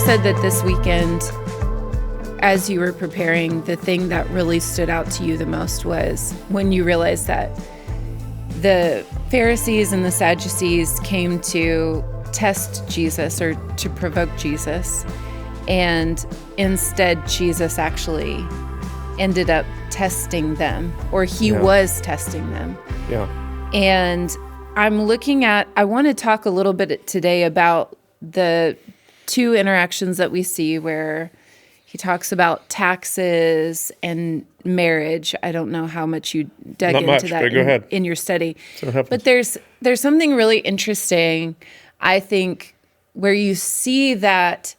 said that this weekend, as you were preparing, the thing that really stood out to you the most was when you realized that the Pharisees and the Sadducees came to test Jesus or to provoke Jesus. And instead, Jesus actually ended up testing them, or he was testing them. Yeah. And I want to talk a little bit today about the two interactions that we see where he talks about taxes and marriage. I don't know how much you dug into that in your study. But there's something really interesting, I think, where you see that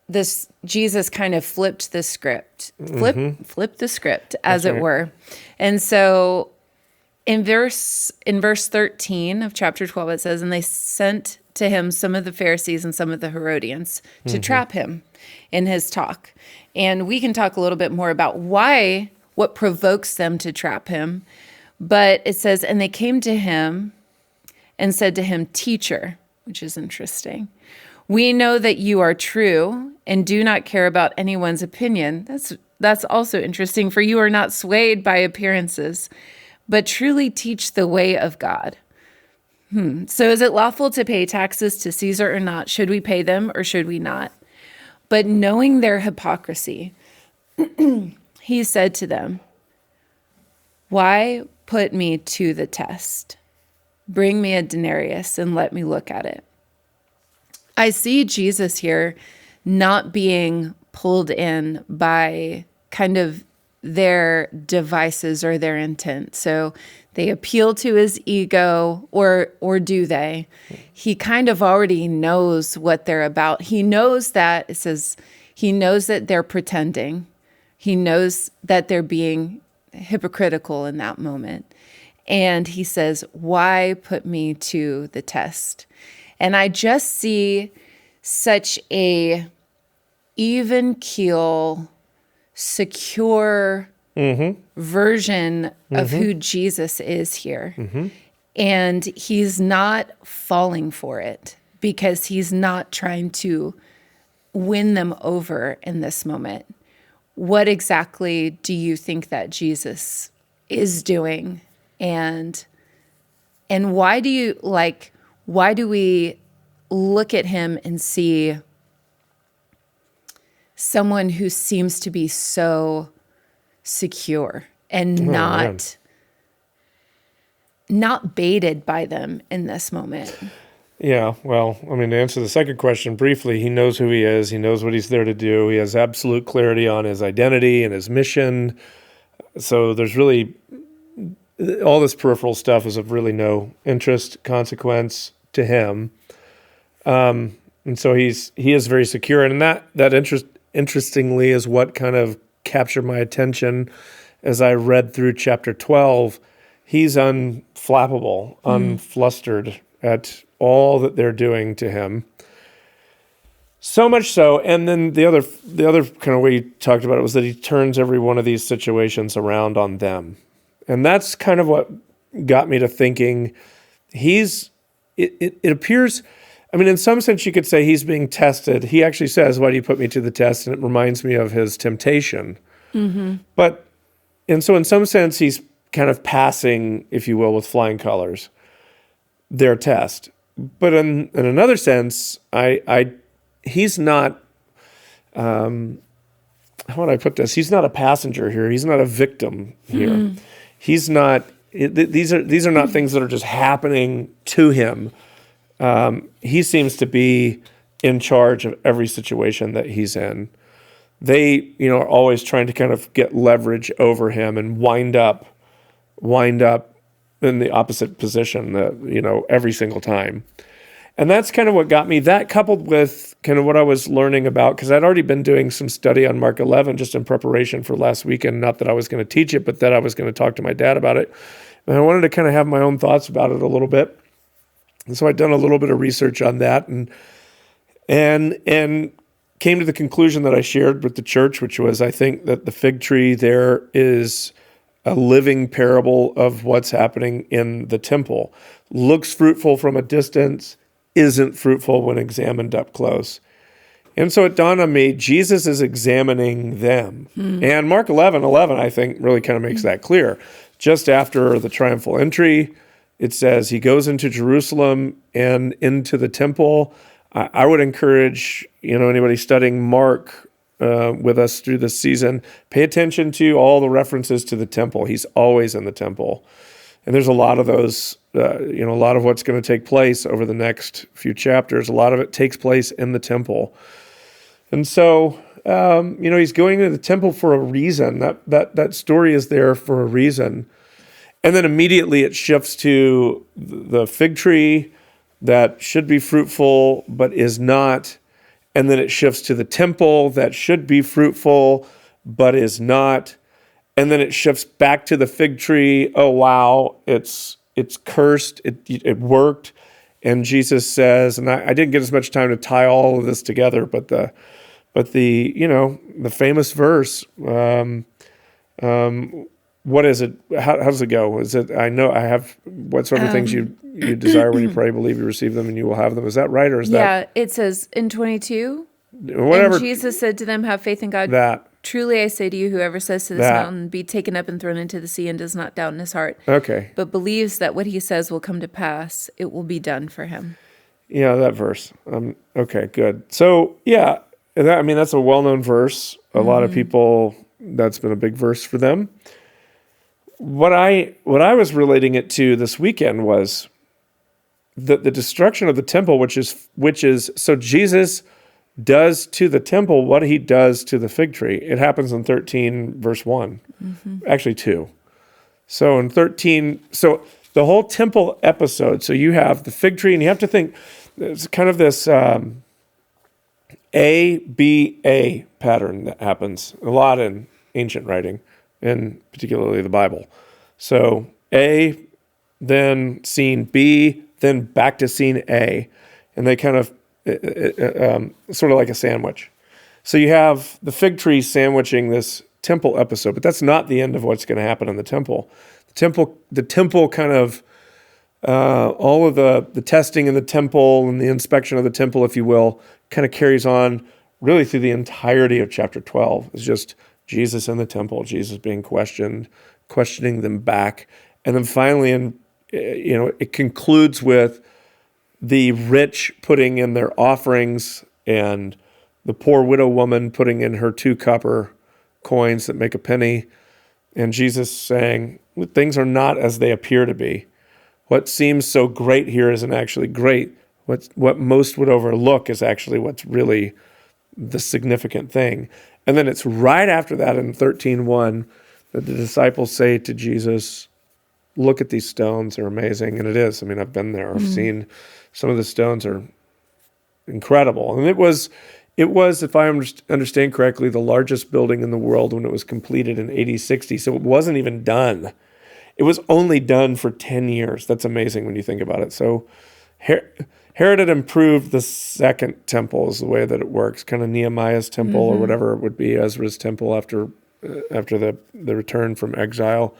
this Jesus kind of flipped the script, flipped the script, as it were. And so in verse 13 of chapter 12, it says, "And they sent to him some of the Pharisees and some of the Herodians to trap him in his talk." And we can talk a little bit more about what provokes them to trap him. But it says, "And they came to him and said to him, 'Teacher,'" which is interesting, "we know that you are true and do not care about anyone's opinion." That's also interesting. "For you are not swayed by appearances, but truly teach the way of God." So is it lawful to pay taxes to Caesar or not? Should we pay them or should we not? But knowing their hypocrisy, he said to them, "Why put me to the test? Bring me a denarius and let me look at it." I see Jesus here not being pulled in by kind of their devices or their intent. So they appeal to his ego, or do they? He kind of already knows what they're about. He knows that, it says, he knows that they're pretending. He knows that they're being hypocritical in that moment. And he says, "Why put me to the test?" And I just see such a even keel, secure version of who Jesus is here. And he's not falling for it because he's not trying to win them over in this moment. What exactly do you think that Jesus is doing? And why do we look at him and see someone who seems to be so secure and not baited by them in this moment? Yeah, well, I mean, to answer the second question briefly, he knows who he is. He knows what he's there to do. He has absolute clarity on his identity and his mission. So there's really, all this peripheral stuff is of really no interest, consequence to him. And so he is very secure. And that interestingly, is what kind of captured my attention as I read through chapter 12. He's unflappable, unflustered at all that they're doing to him. So much so, and then the other kind of way you talked about it was that he turns every one of these situations around on them. And that's kind of what got me to thinking it appears, I mean, in some sense you could say he's being tested. He actually says, "Why do you put me to the test?" And it reminds me of his temptation. But, and so in some sense he's kind of passing, if you will, with flying colors, their test. But in another sense, he's not, how would I put this? He's not a passenger here. He's not a victim here. He's not, these are not things that are just happening to him. He seems to be in charge of every situation that he's in. They, are always trying to kind of get leverage over him and wind up in the opposite position, every single time. And that's kind of what got me, that coupled with kind of what I was learning about, because I'd already been doing some study on Mark 11 just in preparation for last weekend. Not that I was going to teach it, but that I was going to talk to my dad about it. And I wanted to kind of have my own thoughts about it a little bit. And so I'd done a little bit of research on that and came to the conclusion that I shared with the church, which was, I think that the fig tree there is a living parable of what's happening in the temple. Looks fruitful from a distance, isn't fruitful when examined up close. And so it dawned on me, Jesus is examining them. And Mark 11:11, I think, really kind of makes that clear. Just after the triumphal entry, it says he goes into Jerusalem and into the temple. I would encourage, anybody studying Mark with us through this season, pay attention to all the references to the temple. He's always in the temple. And there's a lot of those, a lot of what's going to take place over the next few chapters. A lot of it takes place in the temple. And so, he's going to the temple for a reason. That story is there for a reason. And then immediately it shifts to the fig tree that should be fruitful but is not. And then it shifts to the temple that should be fruitful but is not. And then it shifts back to the fig tree. Oh, wow, it's cursed. It worked. And Jesus says, and I didn't get as much time to tie all of this together, but the famous verse, what is it? How does it go? Is it, I know I have whatsoever things you desire when you pray, believe you receive them and you will have them. Is that right? Or is that? Yeah, it says in 22, whatever. And Jesus said to them, have faith in God. That. Truly I say to you, whoever says to this mountain, be taken up and thrown into the sea and does not doubt in his heart, okay, but believes that what he says will come to pass, it will be done for him. Yeah, that verse. Okay, good. So, yeah, that's a well-known verse. A lot of people, that's been a big verse for them. What I was relating it to this weekend was the destruction of the temple, which is so Jesus does to the temple what he does to the fig tree. It happens in 13 verse 1. Actually 2. So in 13, so the whole temple episode, so you have the fig tree, and you have to think there's kind of this A-B-A pattern that happens a lot in ancient writing, and particularly the Bible. So A, then scene B, then back to scene A. And they kind of, sort of like a sandwich. So you have the fig tree sandwiching this temple episode, but that's not the end of what's going to happen in the temple. The temple kind of, all of the testing in the temple and the inspection of the temple, if you will, kind of carries on really through the entirety of chapter 12. It's just Jesus in the temple, Jesus being questioning them back. And then finally, it concludes with the rich putting in their offerings and the poor widow woman putting in her 2 copper coins that make a penny. And Jesus saying, things are not as they appear to be. What seems so great here isn't actually great. What most would overlook is actually what's really the significant thing. And then it's right after that in 13:1 that the disciples say to Jesus, look at these stones, they're amazing. And it is. I've been there. I've seen some of the stones are incredible. And it was, if I understand correctly, the largest building in the world when it was completed in AD 60. So it wasn't even done. It was only done for 10 years. That's amazing when you think about it. So Herod had improved the second temple is the way that it works, kind of Nehemiah's temple or whatever it would be, Ezra's temple after the return from exile.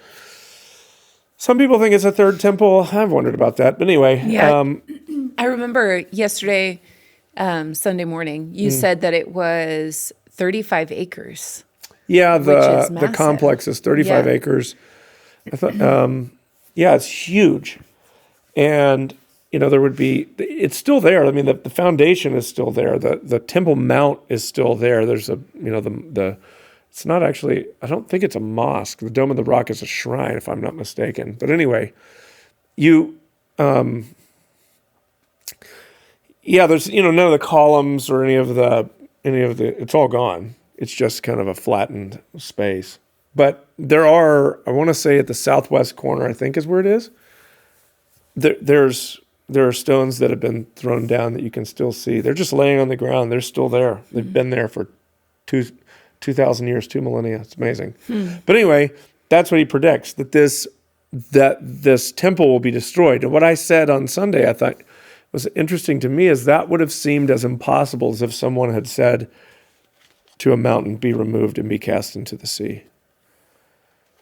Some people think it's a third temple. I've wondered about that. But anyway. Yeah. I remember yesterday, Sunday morning, you said that it was 35 acres. Yeah, which is the massive. complex is 35 acres. I thought, it's huge. And, there would be, it's still there. The foundation is still there. The Temple Mount is still there. There's it's not actually, I don't think it's a mosque. The Dome of the Rock is a shrine, if I'm not mistaken. But anyway, there's, none of the columns or any of the, it's all gone. It's just kind of a flattened space. But there are, I want to say at the southwest corner, I think is where it is. There are stones that have been thrown down that you can still see. They're just laying on the ground. They're still there. They've been there for 2,000 years, 2 millennia. It's amazing. But anyway, that's what he predicts, that this temple will be destroyed. And what I said on Sunday, I thought was interesting to me, is that would have seemed as impossible as if someone had said to a mountain, be removed and be cast into the sea.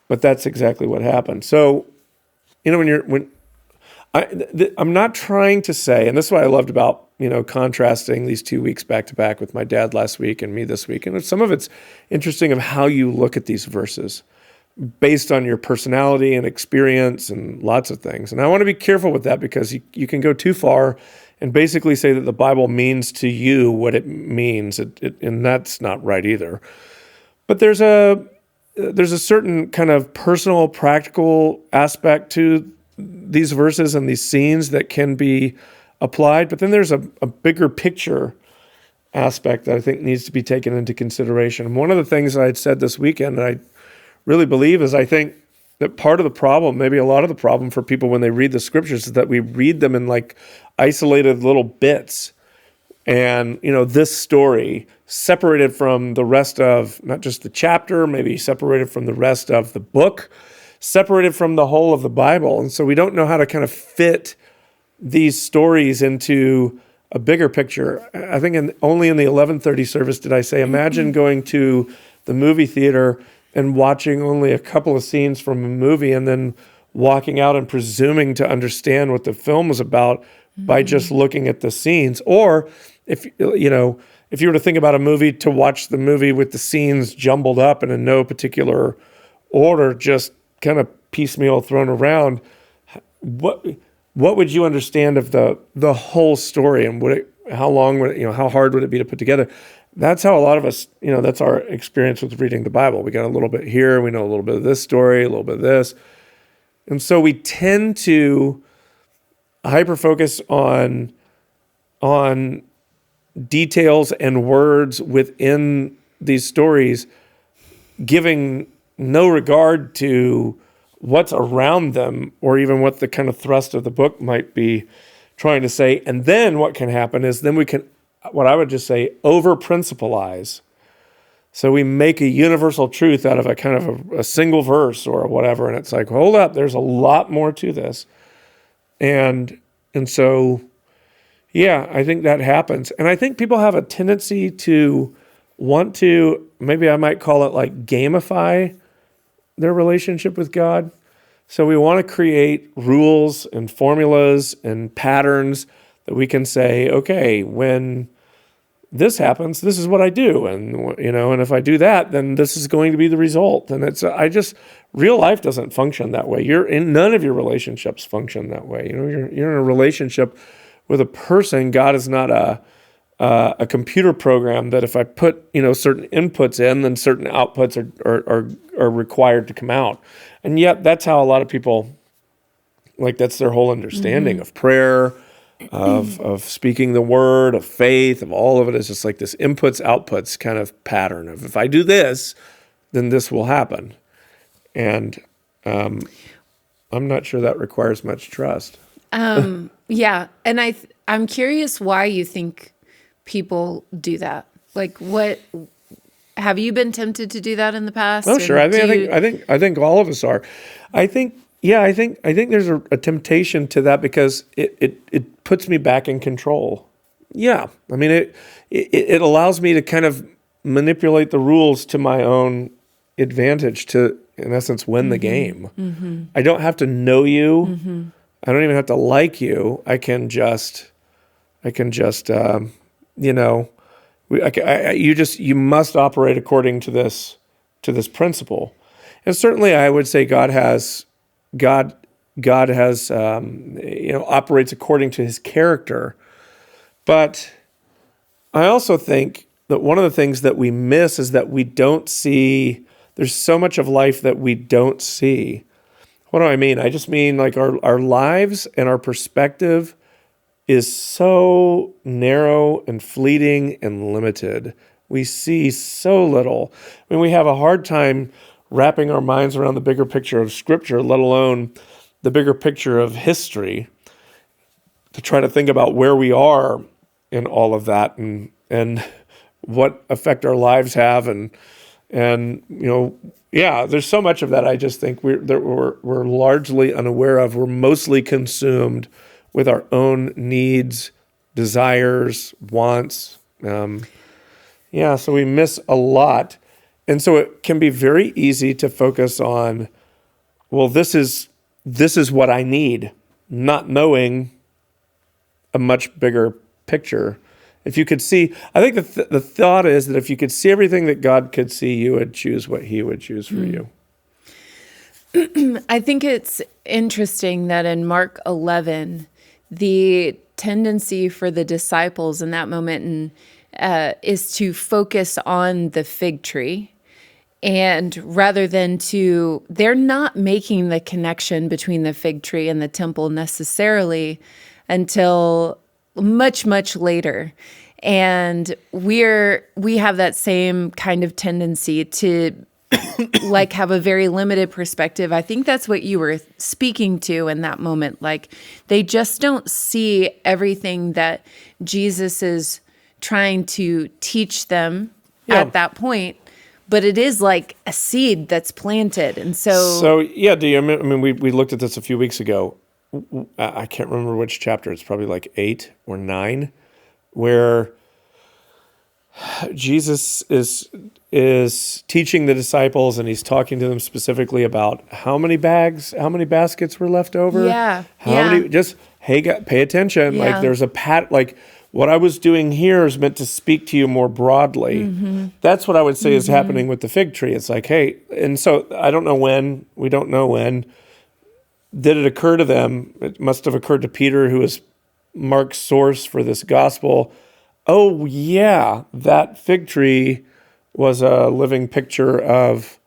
But that's exactly what happened. So, I'm not trying to say, and this is what I loved about, contrasting these 2 weeks back to back with my dad last week and me this week. And some of it's interesting of how you look at these verses based on your personality and experience and lots of things. And I want to be careful with that because you can go too far and basically say that the Bible means to you what it means. And that's not right either. But there's a certain kind of personal, practical aspect to these verses and these scenes that can be applied. But then there's a bigger picture aspect that I think needs to be taken into consideration. And one of the things that I'd said this weekend that I really believe is I think that part of the problem, maybe a lot of the problem for people when they read the scriptures is that we read them in like isolated little bits. And, this story separated from the rest of not just the chapter, maybe separated from the rest of the book, separated from the whole of the Bible. And so we don't know how to kind of fit these stories into a bigger picture. I think only in the 11:30 service did I say, imagine going to the movie theater and watching only a couple of scenes from a movie and then walking out and presuming to understand what the film was about by just looking at the scenes. Or if you were to think about a movie, to watch the movie with the scenes jumbled up and in no particular order, just kind of piecemeal thrown around, what would you understand of the whole story, and how long would it, how hard would it be to put together? That's how a lot of us, that's our experience with reading the Bible. We got a little bit here, we know a little bit of this story, a little bit of this. And so we tend to hyper-focus on details and words within these stories, giving no regard to what's around them or even what the kind of thrust of the book might be trying to say. And then what can happen is then we can, what I would just say, over-principalize. So we make a universal truth out of a kind of a single verse or whatever, and it's like, hold up, there's a lot more to this. And so, yeah, I think that happens. And I think people have a tendency to want to, maybe I might call it like gamify their relationship with God. So we want to create rules and formulas and patterns that we can say, okay, when this happens, this is what I do. And, and if I do that, then this is going to be the result. And real life doesn't function that way. None of your relationships function that way. You're in a relationship with a person. God is not a computer program that if I put, certain inputs in, then certain outputs are required to come out. And yet that's how a lot of people, that's their whole understanding of prayer, of speaking the word, of faith, of all of it is just like this inputs, outputs kind of pattern of if I do this, then this will happen. And I'm not sure that requires much trust. Yeah. And I'm curious why you think people do that. Like, what have you been tempted to do that in the past? Oh, sure. I think all of us are. I think there's a temptation to that because it puts me back in control. Yeah. I mean, it allows me to kind of manipulate the rules to my own advantage to, in essence, win the game. Mm-hmm. I don't have to know you. Mm-hmm. I don't even have to like you. You must operate according to this principle. And certainly I would say God operates according to his character. But I also think that one of the things that we miss is that we don't see, there's so much of life that we don't see. What do I mean? I just mean like our lives and our perspective is so narrow and fleeting and limited. We see so little. I mean, we have a hard time wrapping our minds around the bigger picture of Scripture, let alone the bigger picture of history, to try to think about where we are in all of that and what effect our lives have. And there's so much of that I just think we're largely unaware of. We're mostly consumed with our own needs, desires, wants. So we miss a lot. And so it can be very easy to focus on, well, this is what I need, not knowing a much bigger picture. If you could see, I think the thought is that if you could see everything that God could see, you would choose what he would choose for you. I think it's interesting that in Mark 11, the tendency for the disciples in that moment is to focus on the fig tree. And rather than they're not making the connection between the fig tree and the temple necessarily until much, much later. And we have that same kind of tendency to like have a very limited perspective. I think that's what you were speaking to in that moment. Like they just don't see everything that Jesus is trying to teach them at that point. But it is like a seed that's planted. And So yeah, do you, I mean, we looked at this a few weeks ago. I can't remember which chapter. It's probably like 8 or 9, where Jesus is teaching the disciples, and he's talking to them specifically about how many baskets were left over. Yeah. How many? Just pay attention. Yeah. Like there's a like what I was doing here is meant to speak to you more broadly. Mm-hmm. That's what I would say is happening with the fig tree. It's like, hey, and so I don't know when. We don't know when. Did it occur to them? It must have occurred to Peter, who is Mark's source for this gospel. Oh, yeah, that fig tree was a living picture of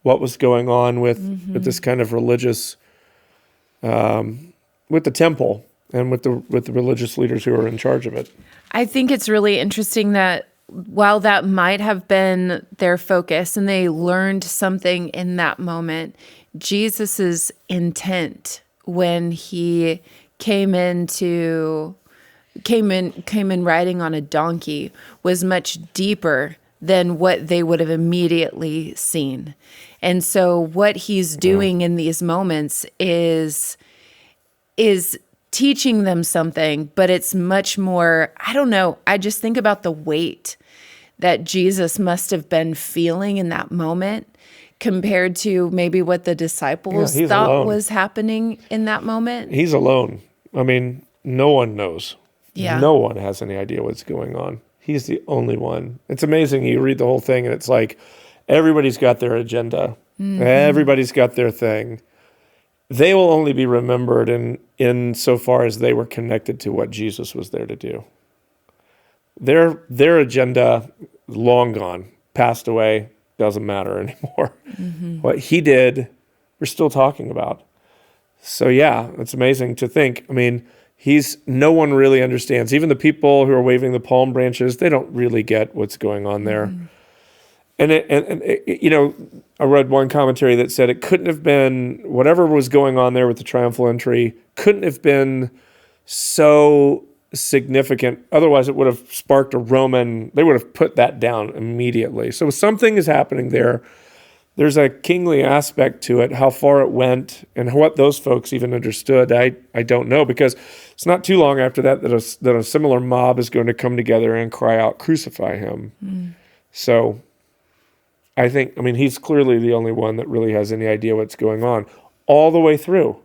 what was going on with this kind of religious, with the temple and with the religious leaders who were in charge of it. I think it's really interesting that while that might have been their focus and they learned something in that moment, Jesus's intent when he came in riding on a donkey was much deeper than what they would have immediately seen. And so what he's doing in these moments is teaching them something, but it's much more, I don't know, I just think about the weight that Jesus must have been feeling in that moment compared to maybe what the disciples thought alone. was happening in that moment. He's alone. I mean, no one knows. Yeah. No one has any idea what's going on. He's the only one. It's amazing. You read the whole thing, and it's like everybody's got their agenda. Everybody's got their thing. They will only be remembered in so far as they were connected to what Jesus was there to do. Their agenda, long gone, passed away, doesn't matter anymore. What he did, we're still talking about. So yeah, it's amazing to think. I mean, no one really understands. Even the people who are waving the palm branches, they don't really get what's going on there. And you know, I read one commentary that said it couldn't have been, whatever was going on there with the triumphal entry, couldn't have been so significant. Otherwise, it would have sparked they would have put that down immediately. So something is happening there. There's a kingly aspect to it. How far it went and what those folks even understood, I don't know, because it's not too long after that a similar mob is going to come together and cry out, "Crucify him." So I mean, he's clearly the only one that really has any idea what's going on all the way through.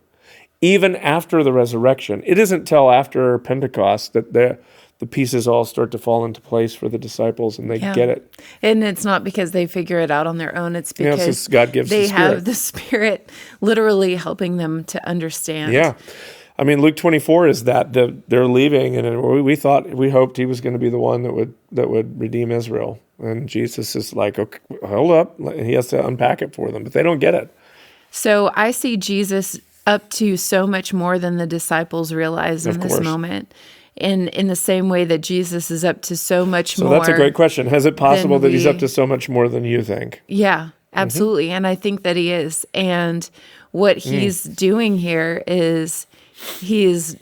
Even after the resurrection. It isn't till after Pentecost that the pieces all start to fall into place for the disciples and they get it. And it's not because they figure it out on their own. It's because God gives they the Spirit. have the Spirit literally helping them to understand. Yeah. I mean, Luke 24 is that they're leaving, and we hoped he was going to be the one that would redeem Israel. And Jesus is like, okay, hold up. He has to unpack it for them, but they don't get it. So I see Jesus up to so much more than the disciples realize in this moment. And in the same way that Jesus is up to so much more. So that's a great question. Is it possible that he's up to so much more than you think? Yeah, absolutely. And I think that he is. And what he's doing here is he's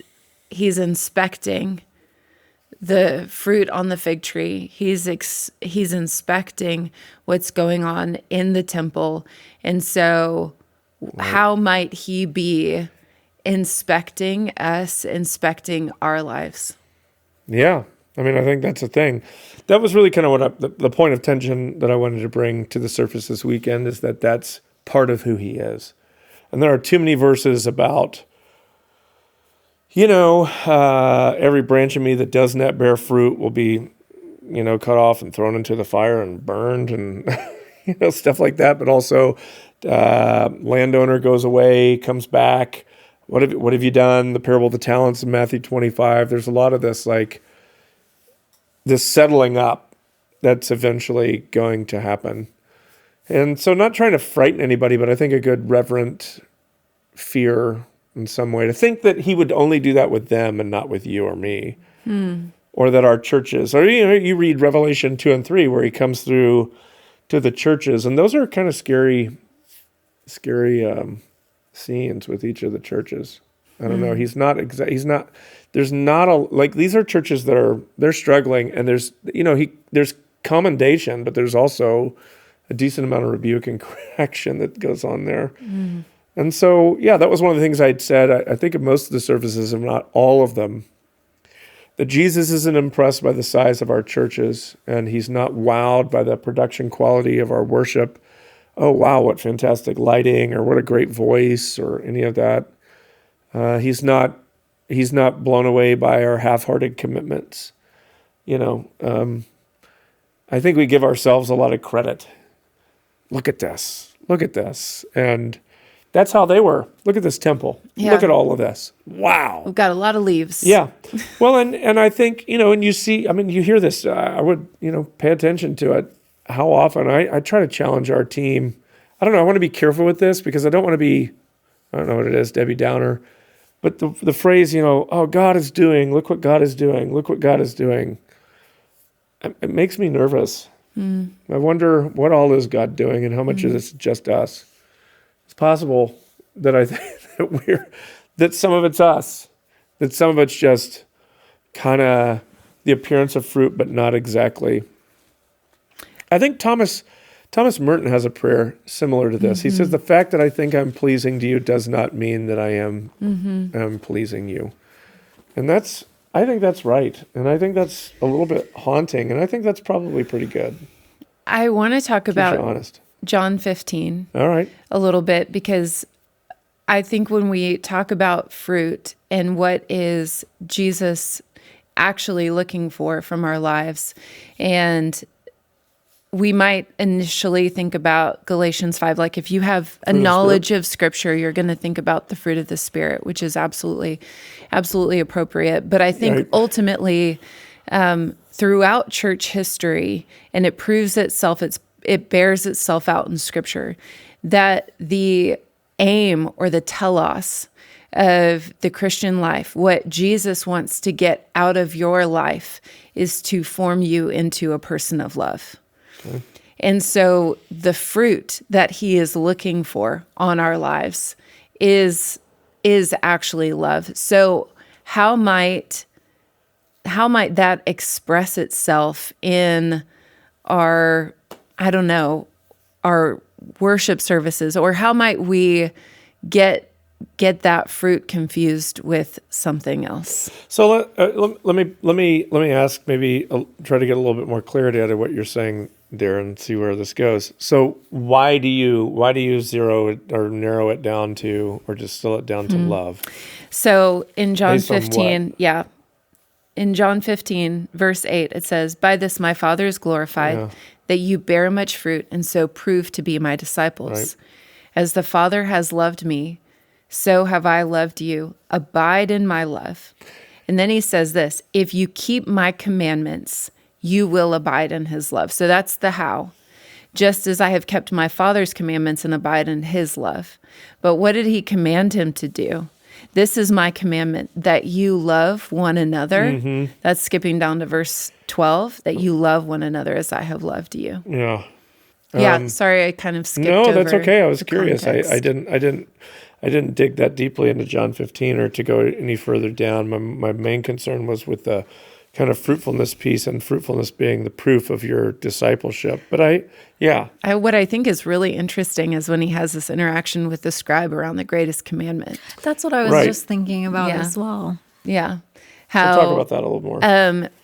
inspecting the fruit on the fig tree. He's inspecting what's going on in the temple. And so how might he be inspecting us, inspecting our lives? Yeah. I mean, I think that's the thing. That was really kind of what the point of tension that I wanted to bring to the surface this weekend, is that that's part of who he is. And there are too many verses about every branch of me that does not bear fruit will be, cut off and thrown into the fire and burned and, stuff like that. But also, landowner goes away, comes back. What have you done? The parable of the talents in Matthew 25. There's a lot of this, like, this settling up that's eventually going to happen. And so not trying to frighten anybody, but I think a good reverent fear in some way, to think that he would only do that with them and not with you or me. Or that our churches, or you read Revelation 2 and 3 where he comes through to the churches, and those are kind of scary scenes with each of the churches. I don't know. He's not, there's not like, these are churches that they're struggling, and there's, there's commendation, but there's also a decent amount of rebuke and correction that goes on there. And so, that was one of the things I'd said. I think of most of the services, if not all of them, that Jesus isn't impressed by the size of our churches, and he's not wowed by the production quality of our worship. Oh, wow, what fantastic lighting, or what a great voice, or any of that. He's not blown away by our half-hearted commitments. I think we give ourselves a lot of credit. Look at this. And that's how they were. Look at this temple. Yeah. Look at all of this. Wow. We've got a lot of leaves. Yeah. Well, and I think, and you see, you hear this, I would, pay attention to it. How often I try to challenge our team. I don't know. I want to be careful with this because I don't want to be, I don't know what it is, Debbie Downer. But the phrase, oh, God is doing, look what God is doing. Look what God is doing. It makes me nervous. I wonder what all is God doing and how much of this is just us. It's possible that I think that some of it's us, that some of it's just kind of the appearance of fruit, but not exactly. I think Thomas Merton has a prayer similar to this. He says, the fact that I think I'm pleasing to you does not mean that I am pleasing you. And I think that's right. And I think that's a little bit haunting. And I think that's probably pretty good. I want to talk about honest. John 15 All right. a little bit, because I think when we talk about fruit and what is Jesus actually looking for from our lives, and we might initially think about Galatians 5, like if you have a knowledge of Scripture, you're going to think about the fruit of the Spirit, which is absolutely appropriate. But I think ultimately, throughout church history, and it proves itself, it bears itself out in Scripture, that the aim or the telos of the Christian life, what Jesus wants to get out of your life, is to form you into a person of love. Okay. And so the fruit that he is looking for on our lives is actually love. So how might that express itself in our worship services, or how might we get that fruit confused with something else? So let me ask, maybe try to get a little bit more clarity out of what you're saying, Darren, see where this goes. So why do you zero it or narrow it down to, or distill it down to love? So in John 15, in John 15, verse 8, it says, "By this my Father is glorified, that you bear much fruit, and so prove to be my disciples. Right. As the Father has loved me, so have I loved you. Abide in my love." And then he says this, "If you keep my commandments, you will abide in his love." So that's the how. "Just as I have kept my Father's commandments and abide in his love." But what did he command him to do? "This is my commandment, that you love one another." Mm-hmm. That's skipping down to verse 12, "that you love one another as I have loved you." Yeah. Sorry, I kind of skipped over. No, that's okay. I was curious. Context. I didn't dig that deeply into John 15 or to go any further down. My main concern was with the kind of fruitfulness piece, and fruitfulness being the proof of your discipleship. But what I think is really interesting is when he has this interaction with the scribe around the greatest commandment. That's what I was just thinking about as well. Yeah. We'll talk about that a little more.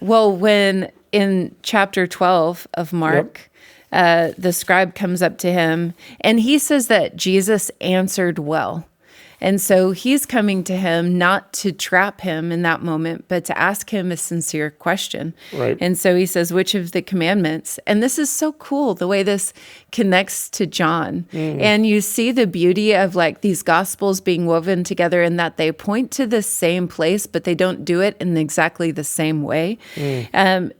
Well, when in chapter 12 of Mark, the scribe comes up to him, and he says that Jesus answered well. And so he's coming to him not to trap him in that moment, but to ask him a sincere question. Right. And so he says, which of the commandments? And this is so cool, the way this connects to John. And you see the beauty of like these gospels being woven together in that they point to the same place, but they don't do it in exactly the same way,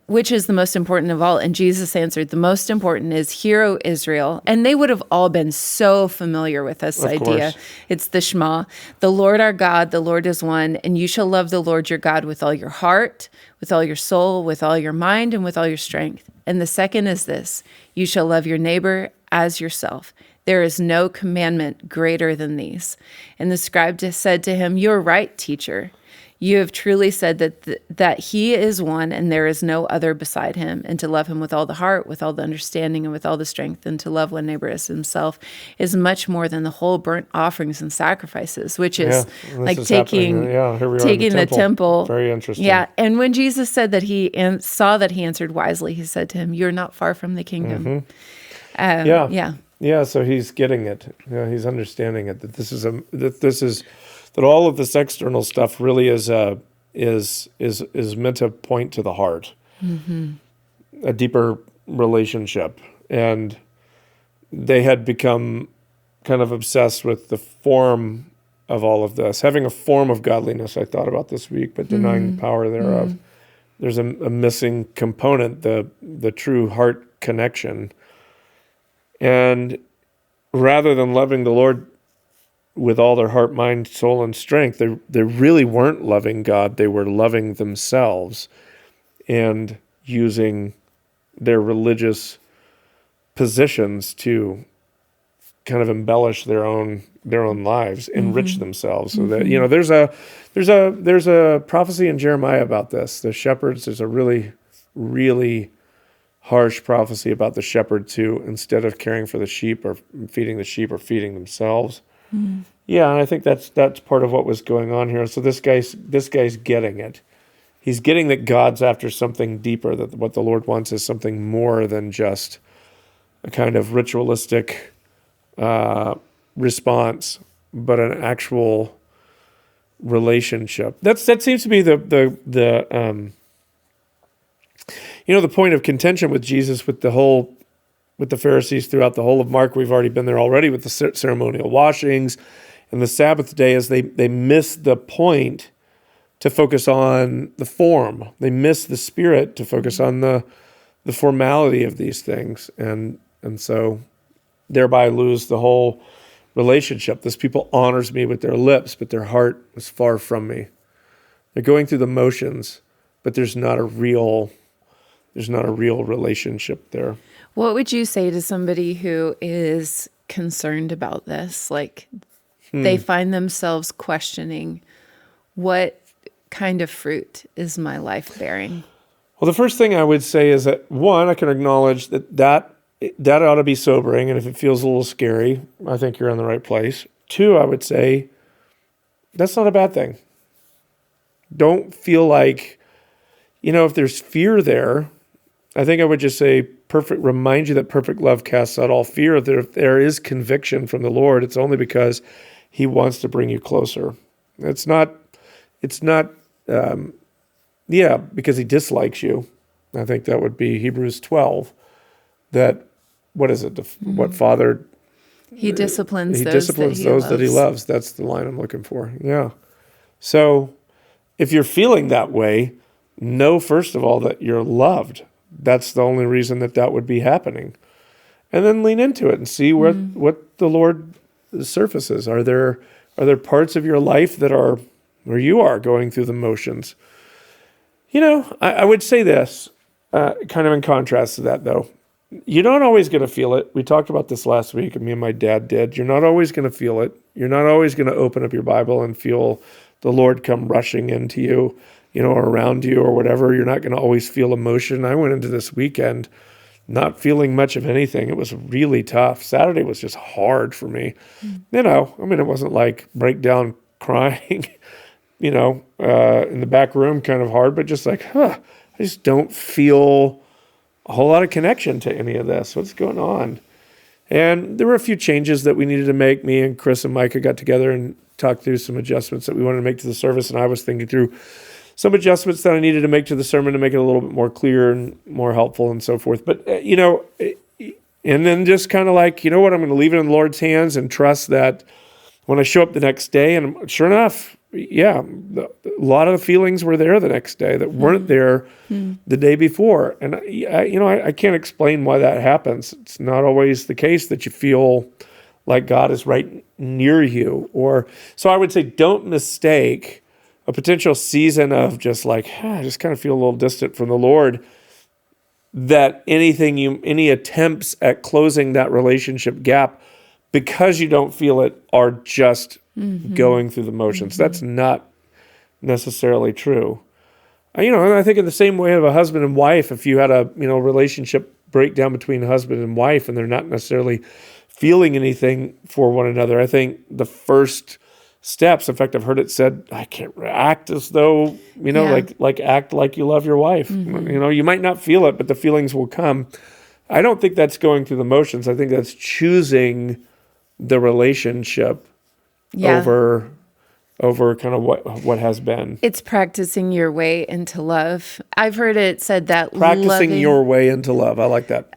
which is the most important of all. And Jesus answered, the most important is, hear, O Israel. And they would have all been so familiar with this idea. Course. It's the Shema. The Lord our God, the Lord is one, and you shall love the Lord your God with all your heart, with all your soul, with all your mind, and with all your strength. And the second is this, you shall love your neighbor as yourself. There is no commandment greater than these. And the scribe said to him, you're right, teacher. You have truly said that he is one and there is no other beside him, and to love him with all the heart, with all the understanding, and with all the strength, and to love one neighbor as himself is much more than the whole burnt offerings and sacrifices, which is like taking the temple. Very interesting. Yeah, and when Jesus said that he saw that he answered wisely, he said to him, you're not far from the kingdom. Yeah, so he's getting it. Yeah, he's understanding it, that all of this external stuff really is meant to point to the heart, a deeper relationship. And they had become kind of obsessed with the form of all of this, having a form of godliness, I thought about this week, but denying the power thereof. There's a missing component, the true heart connection. And rather than loving the Lord with all their heart, mind, soul, and strength, they really weren't loving God. They were loving themselves and using their religious positions to kind of embellish their own lives, enrich themselves. So that there's a prophecy in Jeremiah about this. The shepherds, there's a really, really harsh prophecy about the shepherds who, instead of caring for the sheep or feeding the sheep, are feeding themselves. Yeah, and I think that's part of what was going on here. So this guy's getting it. He's getting that God's after something deeper, that what the Lord wants is something more than just a kind of ritualistic response, but an actual relationship. That seems to be the point of contention with Jesus, with the Pharisees throughout the whole of Mark. We've already been there already with the ceremonial washings and the Sabbath day, as they miss the point to focus on the form. They miss the spirit to focus on the formality of these things, and so thereby lose the whole relationship. This people honors me with their lips, but their heart is far from me. They're going through the motions, but there's not a real relationship there. What would you say to somebody who is concerned about this? Like they find themselves questioning, what kind of fruit is my life bearing? Well, the first thing I would say is that, one, I can acknowledge that ought to be sobering, and if it feels a little scary, I think you're in the right place. Two, I would say, that's not a bad thing. Don't feel like, if there's fear there, I think I would just say, remind you that perfect love casts out all fear. That if there is conviction from the Lord, it's only because he wants to bring you closer. It's not because he dislikes you. I think that would be Hebrews 12. That, what is it? What Father? He disciplines those that he loves. That's the line I'm looking for. Yeah. So if you're feeling that way, know first of all that you're loved. That's the only reason that would be happening. And then lean into it and see what the Lord surfaces. Are there parts of your life that are where you are going through the motions? I would say this, kind of in contrast to that, though. You're not always going to feel it. We talked about this last week, and me and my dad did. You're not always going to feel it. You're not always going to open up your Bible and feel the Lord come rushing into you, or around you or whatever. You're not going to always feel emotion. I went into this weekend not feeling much of anything. It was really tough. Saturday was just hard for me. It wasn't like breakdown crying, in the back room kind of hard, but just like, I just don't feel a whole lot of connection to any of this. What's going on? And there were a few changes that we needed to make. Me and Chris and Micah got together and talked through some adjustments that we wanted to make to the service, and I was thinking through some adjustments that I needed to make to the sermon to make it a little bit more clear and more helpful and so forth. But, and then just kind of like, you know what, I'm going to leave it in the Lord's hands and trust that when I show up the next day, and sure enough, a lot of the feelings were there the next day that weren't there the day before. And, I can't explain why that happens. It's not always the case that you feel like God is right near you. So I would say don't mistake a potential season of just like, I just kind of feel a little distant from the Lord, that any attempts at closing that relationship gap because you don't feel it are just going through the motions. That's not necessarily true. And I think in the same way of a husband and wife, if you had a relationship breakdown between husband and wife and they're not necessarily feeling anything for one another, I think the first steps, in fact, I've heard it said, I can't act as though, like act like you love your wife. You might not feel it, but the feelings will come. I don't think that's going through the motions. I think that's choosing the relationship over kind of what has been. It's practicing your way into love. I've heard it said that practicing your way into love. I like that.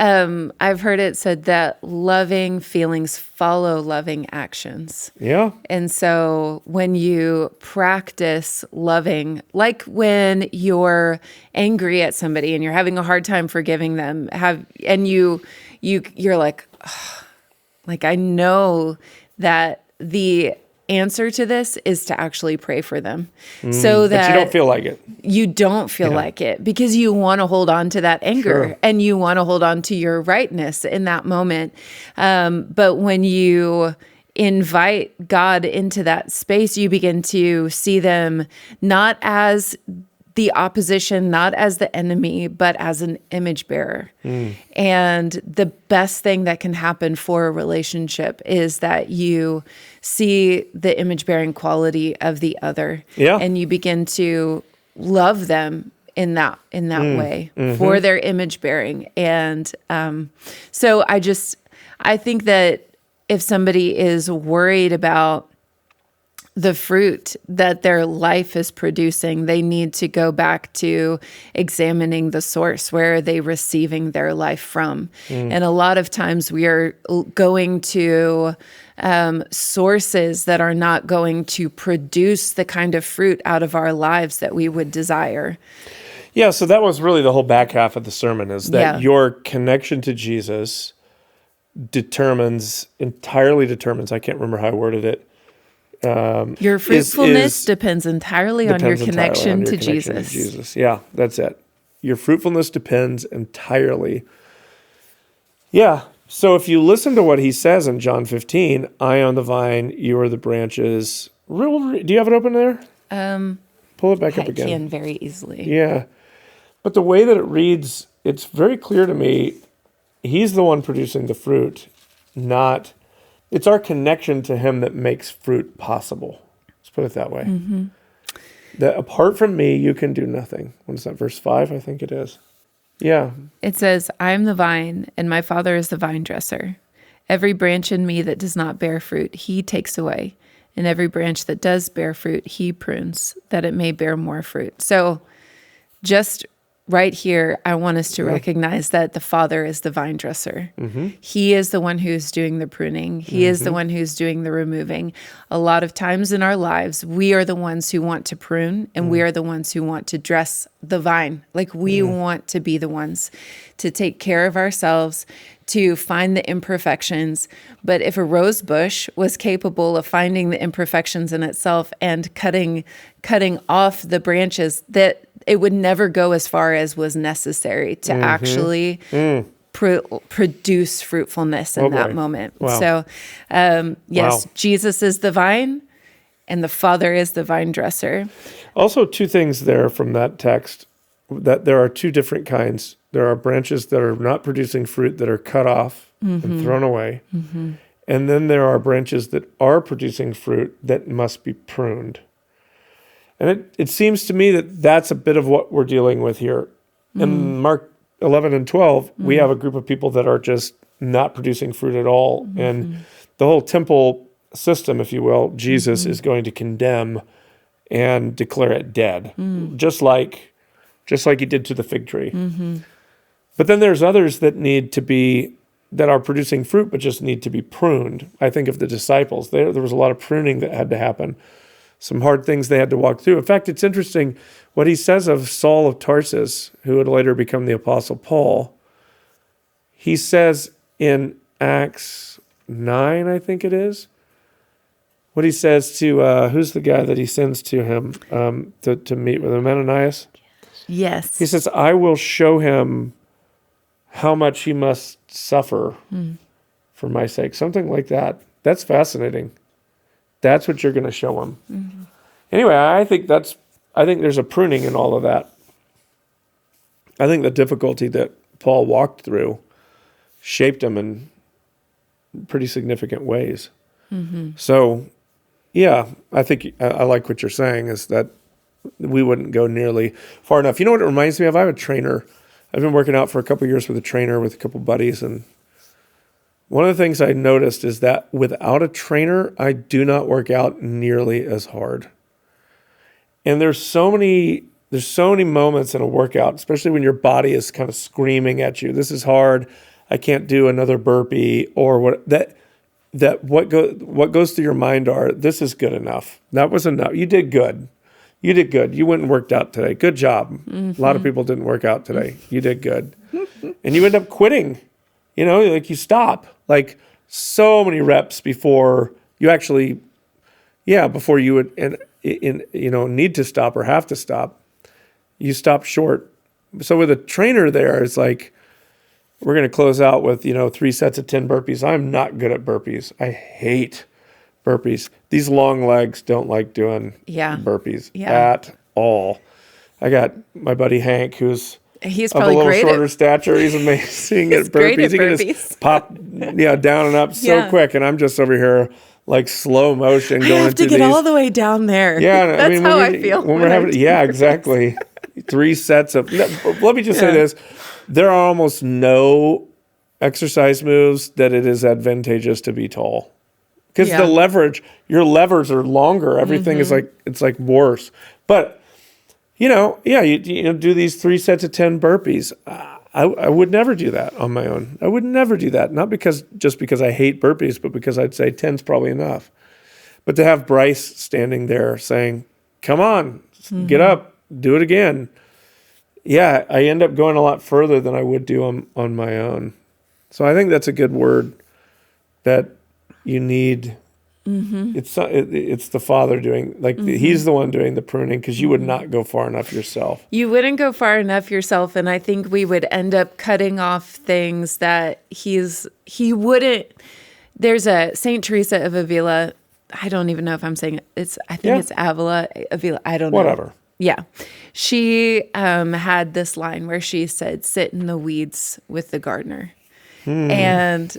I've heard it said that loving feelings follow loving actions. Yeah. And so when you practice loving, like when you're angry at somebody and you're having a hard time forgiving them, you're like, oh, like I know that the answer to this is to actually pray for them so that but you don't feel like it. You don't feel like it because you want to hold on to that anger and you want to hold on to your rightness in that moment. But when you invite God into that space, you begin to see them not as the opposition, not as the enemy, but as an image bearer. And the best thing that can happen for a relationship is that you see the image-bearing quality of the other, and you begin to love them in that way for their image-bearing. And so I think that if somebody is worried about the fruit that their life is producing, they need to go back to examining the source. Where are they receiving their life from? And a lot of times we are going to sources that are not going to produce the kind of fruit out of our lives that we would desire. Yeah, so that was really the whole back half of the sermon, is that your connection to Jesus entirely determines, I can't remember how I worded it, your fruitfulness depends entirely on your connection to Jesus. Yeah, that's it. Your fruitfulness depends entirely. Yeah. So if you listen to what he says in John 15, I am the vine, you are the branches. Do you have it open there? Pull it back up again. I can very easily. Yeah. But the way that it reads, it's very clear to me, he's the one producing the fruit, not... It's our connection to him that makes fruit possible. Let's put it that way. That apart from me, you can do nothing. What is that, verse 5? I think it is. Yeah. It says, I am the vine, and my Father is the vine dresser. Every branch in me that does not bear fruit, he takes away. And every branch that does bear fruit, he prunes, that it may bear more fruit. So just right here, I want us to recognize that the Father is the vine dresser. He is the one who's doing the pruning. He is the one who's doing the removing. A lot of times in our lives, we are the ones who want to prune, and we are the ones who want to dress the vine. Like we want to be the ones to take care of ourselves, to find the imperfections. But if a rose bush was capable of finding the imperfections in itself and cutting off the branches, that it would never go as far as was necessary to actually produce fruitfulness in that moment. Wow. So, yes, Jesus is the vine and the Father is the vine dresser. Also, two things there from that text, that there are two different kinds. There are branches that are not producing fruit that are cut off and thrown away. And then there are branches that are producing fruit that must be pruned. And it seems to me that that's a bit of what we're dealing with here. In Mark 11 and 12, we have a group of people that are just not producing fruit at all. And the whole temple system, if you will, Jesus is going to condemn and declare it dead, just like he did to the fig tree. But then there's others that are producing fruit, but just need to be pruned. I think of the disciples. There was a lot of pruning that had to happen. Some hard things they had to walk through. In fact, it's interesting what he says of Saul of Tarsus, who would later become the Apostle Paul. He says in Acts 9, I think it is, what he says to, who's the guy that he sends to him to meet with him, Ananias? Yes. He says, I will show him how much he must suffer for my sake. Something like that. That's fascinating. That's what you're going to show him. Anyway, I think there's a pruning in all of that. I think the difficulty that Paul walked through shaped him in pretty significant ways. So, yeah, I think I like what you're saying is that we wouldn't go nearly far enough. You know what it reminds me of? I have a trainer. I've been working out for a couple of years with a trainer with a couple of buddies, and one of the things I noticed is that without a trainer, I do not work out nearly as hard. And there's so many moments in a workout, especially when your body is kind of screaming at you, this is hard, I can't do another burpee, or what goes through your mind are, this is good enough. That was enough. You did good. You went and worked out today. Good job. A lot of people didn't work out today. You did good. And you end up quitting. You stop. Like so many reps before you actually, before you would need to stop or have to stop. You stop short. So with a trainer there, it's like, we're going to close out with, 3 sets of 10 burpees. I'm not good at burpees. I hate burpees. These long legs don't like doing burpees at all. I got my buddy Hank, he's probably of a little great shorter stature. He's amazing at burpees. He can just pop down and up so quick, and I'm just over here like slow motion going. I have to get all the way down there. Yeah, that's how I feel when we're having. Yeah, exactly. 3 sets of. Let me just say this: there are almost no exercise moves that it is advantageous to be tall. Because the leverage, your levers are longer. Everything is it's like worse. But, you do these 3 sets of 10 burpees. I would never do that on my own. I would never do that. Not just because I hate burpees, but because I'd say 10's probably enough. But to have Bryce standing there saying, come on, get up, do it again. Yeah, I end up going a lot further than I would do on my own. So I think that's a good word that you need. It's the Father doing, he's the one doing the pruning, because you would not go far enough yourself. You wouldn't go far enough yourself, and I think we would end up cutting off things that he wouldn't. There's a Saint Teresa of Avila. I don't even know if I'm saying it. I think it's Avila. I don't know. Whatever. Yeah. She had this line where she said, sit in the weeds with the gardener. And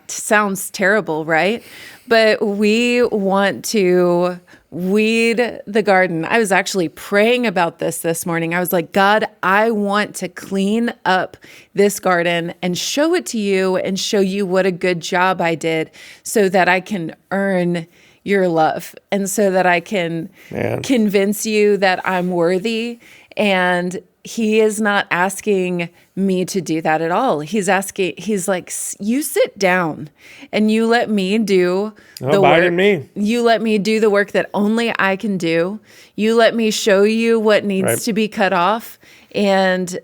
sounds terrible, right? But we want to weed the garden. I was actually praying about this morning. I was like, God, I want to clean up this garden and show it to you and show you what a good job I did so that I can earn your love and so that I can convince you that I'm worthy. And he is not asking me to do that at all. He's like, you sit down and you let me do the work. You let me do the work that only I can do. You let me show you what needs to be cut off and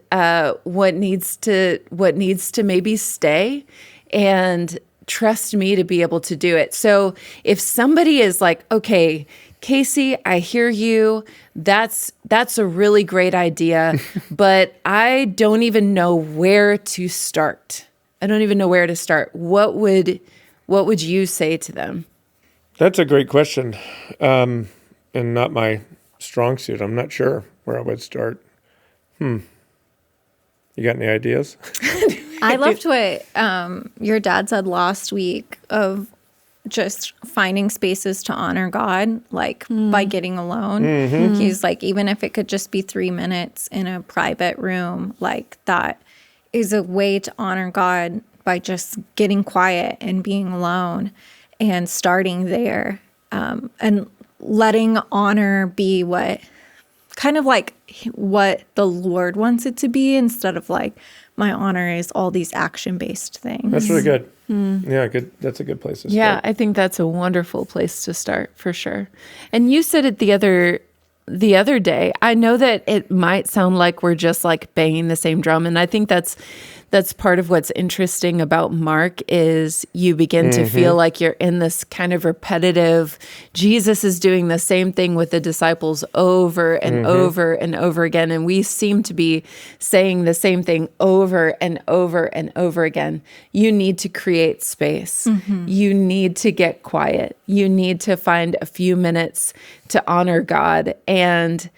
what needs to maybe stay, and trust me to be able to do it. So if somebody is like, okay, Casey, I hear you. That's a really great idea, but I don't even know where to start. What would you say to them? That's a great question, and not my strong suit. I'm not sure where I would start. You got any ideas? I loved what your dad said last week of just finding spaces to honor God, by getting alone. He's like, even if it could just be 3 minutes in a private room, that is a way to honor God by just getting quiet and being alone. and starting there, and letting honor be what the Lord wants it to be, instead of like, my honor is all these action-based things. That's really good. Yeah, good. That's a good place to start. Yeah, I think that's a wonderful place to start for sure. And you said it the other day. I know that it might sound like we're just like banging the same drum, and I think that's part of what's interesting about Mark is you begin to feel like you're in this kind of repetitive. Jesus is doing the same thing with the disciples over and over and over again, and we seem to be saying the same thing over and over and over again. You need to create space. You need to get quiet. You need to find a few minutes to honor God. And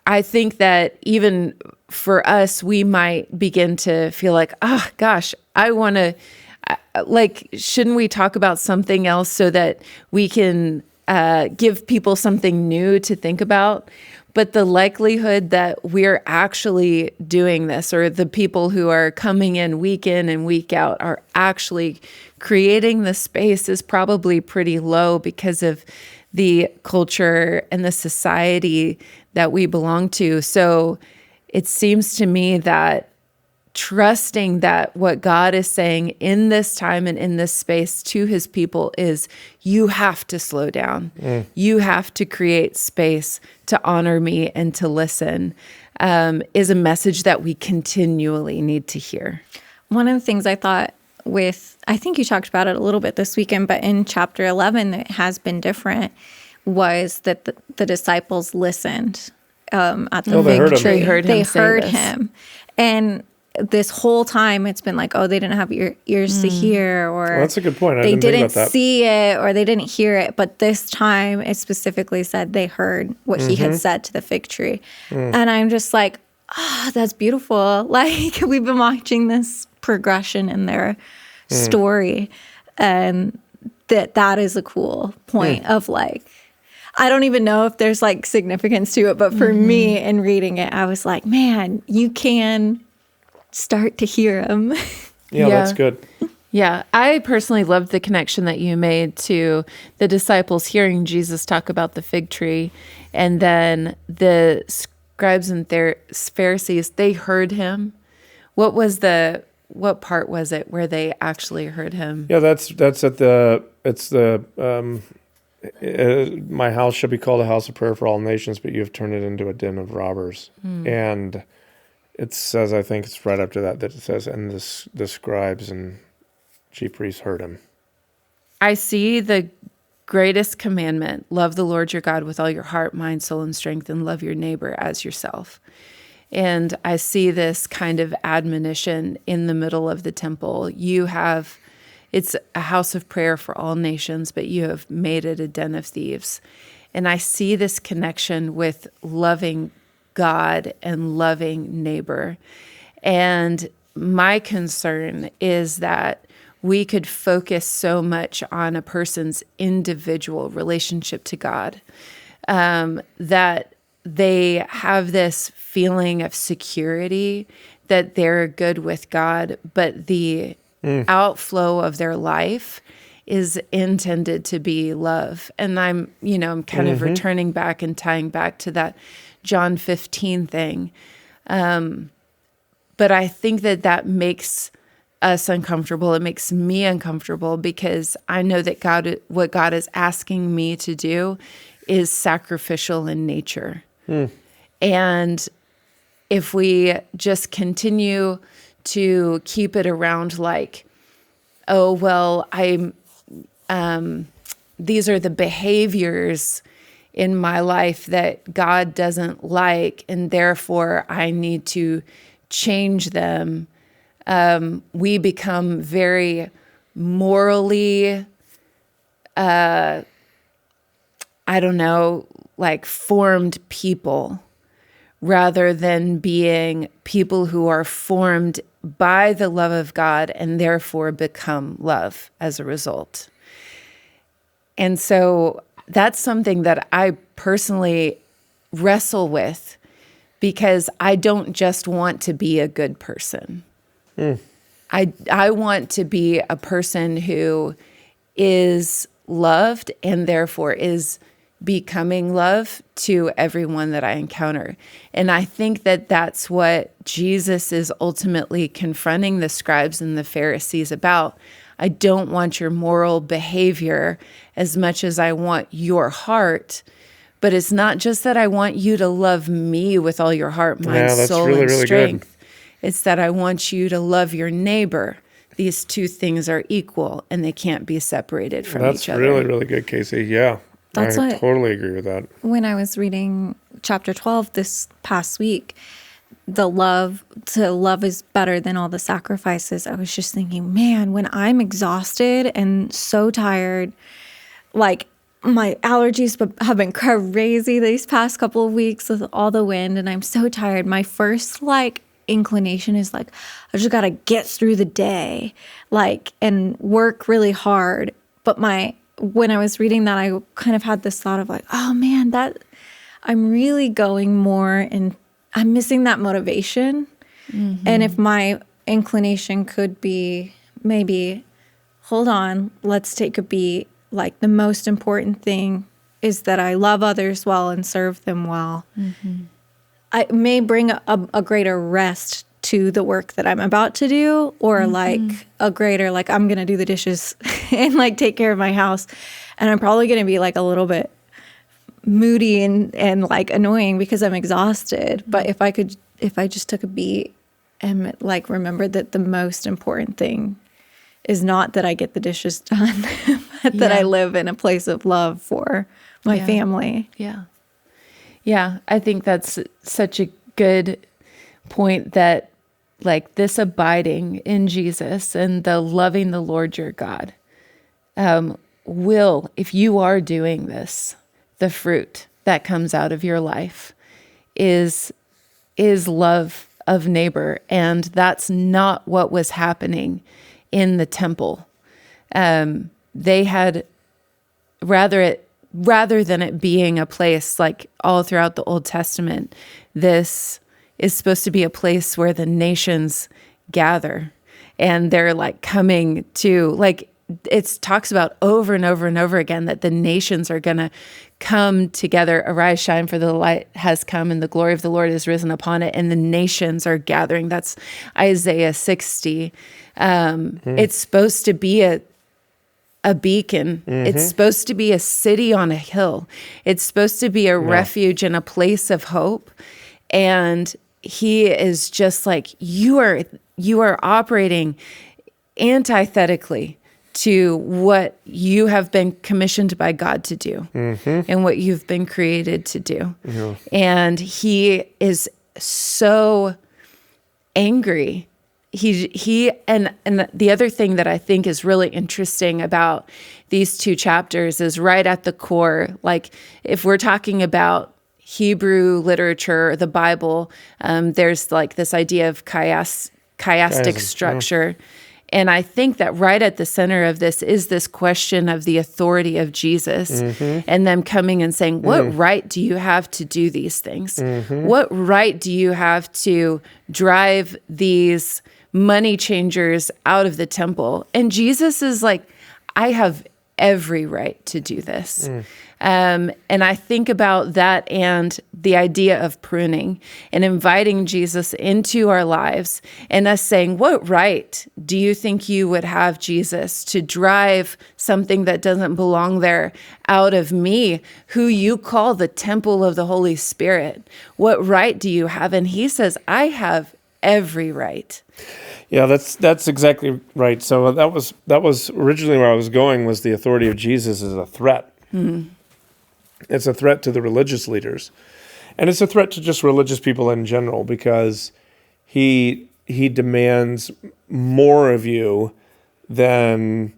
I think that even for us, we might begin to feel like, oh gosh, I want to, shouldn't we talk about something else so that we can give people something new to think about? But the likelihood that we're actually doing this, or the people who are coming in and week out are actually creating the space, is probably pretty low because of the culture and the society that we belong to. So it seems to me that trusting that what God is saying in this time and in this space to his people is, you have to slow down. You have to create space to honor me and to listen, is a message that we continually need to hear. One of the things I thought I think you talked about it a little bit this weekend, but in chapter 11, it has been different, was that the disciples listened at the fig tree. They heard him. And this whole time it's been like, oh, they didn't have ears to hear, or that's a good point. They didn't see it, or they didn't hear it. But this time it specifically said they heard what he had said to the fig tree. And I'm just like, that's beautiful. Like, we've been watching this progression in their story. And that is a cool point of like, I don't even know if there's like significance to it, but for me in reading it, I was like, man, you can start to hear him. Yeah, that's good. Yeah, I personally loved the connection that you made to the disciples hearing Jesus talk about the fig tree, and then the scribes and Pharisees, they heard him. What part was it where they actually heard him? Yeah, that's my house shall be called a house of prayer for all nations, but you have turned it into a den of robbers. And it says, I think it's right after that it says, and the scribes and chief priests heard him. I see the greatest commandment: love the Lord your God with all your heart, mind, soul, and strength, and love your neighbor as yourself. And I see this kind of admonition in the middle of the temple. It's a house of prayer for all nations, but you have made it a den of thieves. And I see this connection with loving God and loving neighbor. And my concern is that we could focus so much on a person's individual relationship to God, that they have this feeling of security that they're good with God, but the outflow of their life is intended to be love. And I'm kind of returning back and tying back to that John 15 thing. But I think that makes us uncomfortable. It makes me uncomfortable because I know that what God is asking me to do is sacrificial in nature. And if we just continue to keep it around like, oh, well, these are the behaviors in my life that God doesn't like, and therefore I need to change them. We become very morally, formed people, rather than being people who are formed by the love of God and therefore become love as a result. And so that's something that I personally wrestle with, because I don't just want to be a good person. I want to be a person who is loved and therefore is becoming love to everyone that I encounter. And I think that that's what Jesus is ultimately confronting the scribes and the Pharisees about. I don't want your moral behavior as much as I want your heart. But it's not just that I want you to love me with all your heart, mind, soul, really, and really strength. It's that I want you to love your neighbor. These two things are equal and they can't be separated from each other. That's really, really good, Casey. Yeah. That's I what- totally agree with that. When I was reading chapter 12 this past week, to love is better than all the sacrifices. I was just thinking, man, when I'm exhausted and so tired, like my allergies have been crazy these past couple of weeks with all the wind, and I'm so tired. My first inclination is I just got to get through the day, and work really hard. But when I was reading that, I kind of had this thought of oh man, that I'm really going more and I'm missing that motivation. Mm-hmm. And if my inclination could be maybe, hold on, let's take a beat. The most important thing is that I love others well and serve them well. Mm-hmm. I may bring a greater rest to the work that I'm about to do, or a greater, I'm going to do the dishes and take care of my house. And I'm probably going to be a little bit moody and annoying because I'm exhausted. But if I just took a beat and remembered that the most important thing is not that I get the dishes done, but that I live in a place of love for my family. Yeah. Yeah. I think that's such a good point, that this abiding in Jesus and the loving the Lord your God will, if you are doing this, the fruit that comes out of your life is love of neighbor. And that's not what was happening in the temple. They had, rather than it being a place all throughout the Old Testament, this is supposed to be a place where the nations gather, and they're coming to, it talks about over and over and over again that the nations are going to come together. Arise, shine, for the light has come and the glory of the Lord is risen upon it. And the nations are gathering. That's Isaiah 60. It's supposed to be a beacon. Mm-hmm. It's supposed to be a city on a hill. It's supposed to be a refuge and a place of hope. And he is just you are operating antithetically to what you have been commissioned by God to do, and what you've been created to do. Yeah. And he is so angry. And the other thing that I think is really interesting about these two chapters is right at the core, if we're talking about Hebrew literature, the Bible, there's this idea of chiastic structure. Yeah. And I think that right at the center of this is this question of the authority of Jesus, and them coming and saying, what right do you have to do these things? What right do you have to drive these money changers out of the temple? And Jesus is I have every right to do this. And I think about that and the idea of pruning and inviting Jesus into our lives and us saying, what right do you think you would have, Jesus, to drive something that doesn't belong there out of me, who you call the temple of the Holy Spirit? What right do you have? And he says, I have every right. Yeah, that's exactly right. So that was originally where I was going, was the authority of Jesus is a threat. Mm-hmm. It's a threat to the religious leaders, and it's a threat to just religious people in general, because he demands more of you than